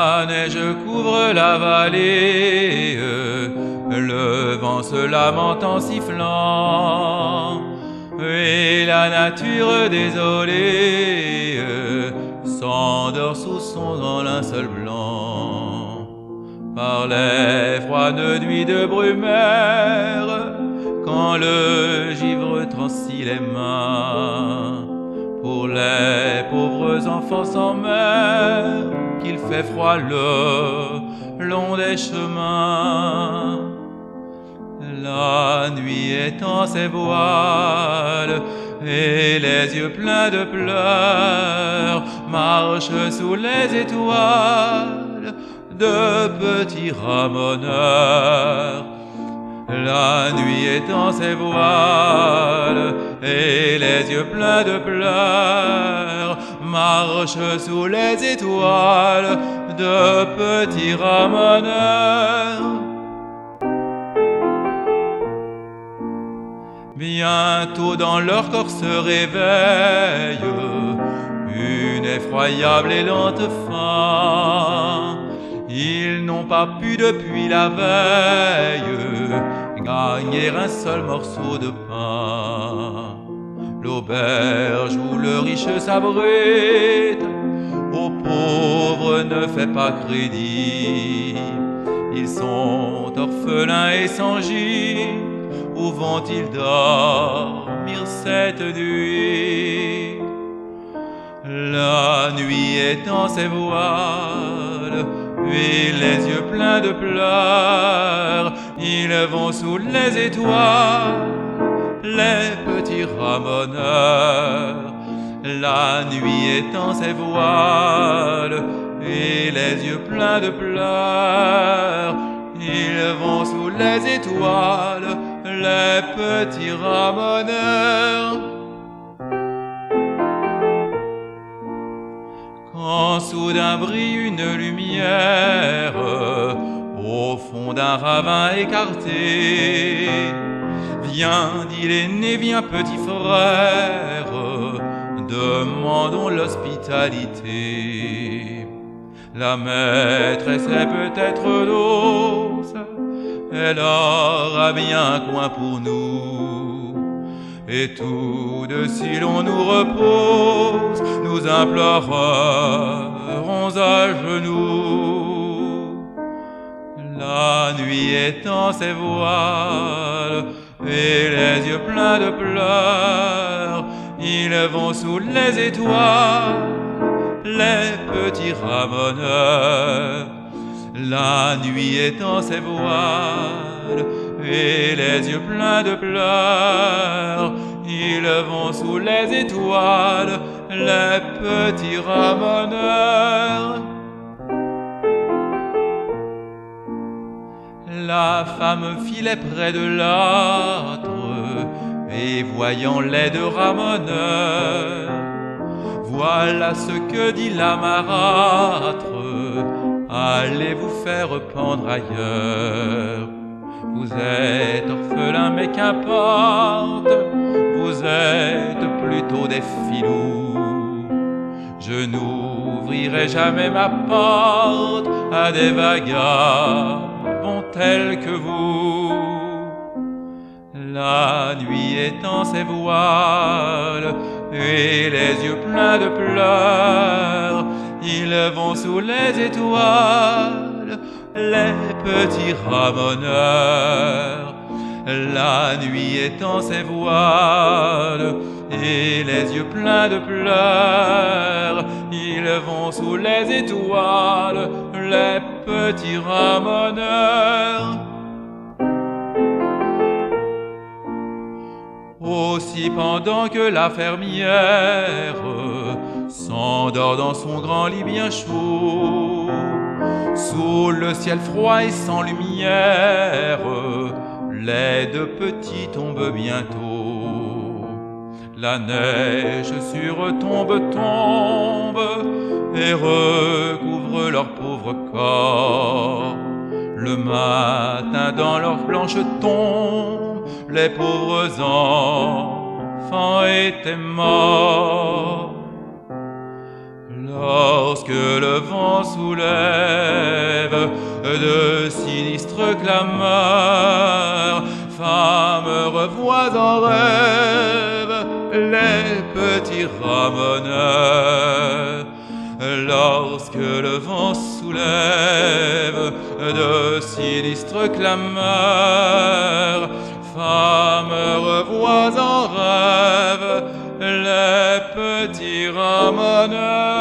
La neige couvre la vallée, le vent se lamente en sifflant, et la nature désolée s'endort sous son grand linceul blanc. Par les froides nuits de brumaire, quand le givre transit les mains, pour les pauvres enfants sans mère, qu'il fait froid le long des chemins. La nuit étend ses voiles et les yeux pleins de pleurs marchent sous les étoiles de petits ramoneurs. La nuit étend ses voiles et les yeux pleins de pleurs marchent sous les étoiles de petits ramoneurs. Bientôt dans leur corps se réveille une effroyable et lente faim. Ils n'ont pas pu depuis la veille gagner un seul morceau de pain. L'auberge où le riche s'abrite aux pauvres ne fait pas crédit. Ils sont orphelins et sans gîte. Où vont-ils dormir cette nuit? La nuit étend ses voiles et les yeux pleins de pleurs, ils vont sous les étoiles, les petits ramoneurs. La nuit étend ses voiles et les yeux pleins de pleurs, ils vont sous les étoiles, les petits ramoneurs. Quand soudain brille une lumière au fond d'un ravin écarté, viens, dit l'aîné, viens petit frère, demandons l'hospitalité. La maîtresse est peut-être douce, elle aura bien un coin pour nous. Et tout de si l'on nous repose, nous implorerons à genoux. La nuit étend ses voiles et les yeux pleins de pleurs, ils vont sous les étoiles, les petits ramoneurs. La nuit étend ses voiles et les yeux pleins de pleurs, ils vont sous les étoiles, les petits ramoneurs. La femme filait près de l'âtre et voyant les deux ramoneurs, voilà ce que dit la marâtre, allez vous faire pendre ailleurs. Vous êtes orphelins mais qu'importe, vous êtes plutôt des filous. Je n'ouvrirai jamais ma porte à des vagabonds tels que vous. La nuit étend ses voiles et les yeux pleins de pleurs, ils vont sous les étoiles, les petits ramoneurs. La nuit étend ses voiles et les yeux pleins de pleurs, ils vont sous les étoiles, les petits ramoneurs. Aussi pendant que la fermière s'endort dans son grand lit bien chaud, sous le ciel froid et sans lumière, les deux petits tombent bientôt. La neige sur eux tombe et recouvre leur pauvre corps. Le matin dans leur blanche tombe, les pauvres enfants étaient morts. Lorsque le vent soulève de sinistres clameurs, femme, revois en rêve les petits ramoneurs. Lorsque le vent soulève de sinistres clameurs, femme, revois en rêve les petits ramoneurs.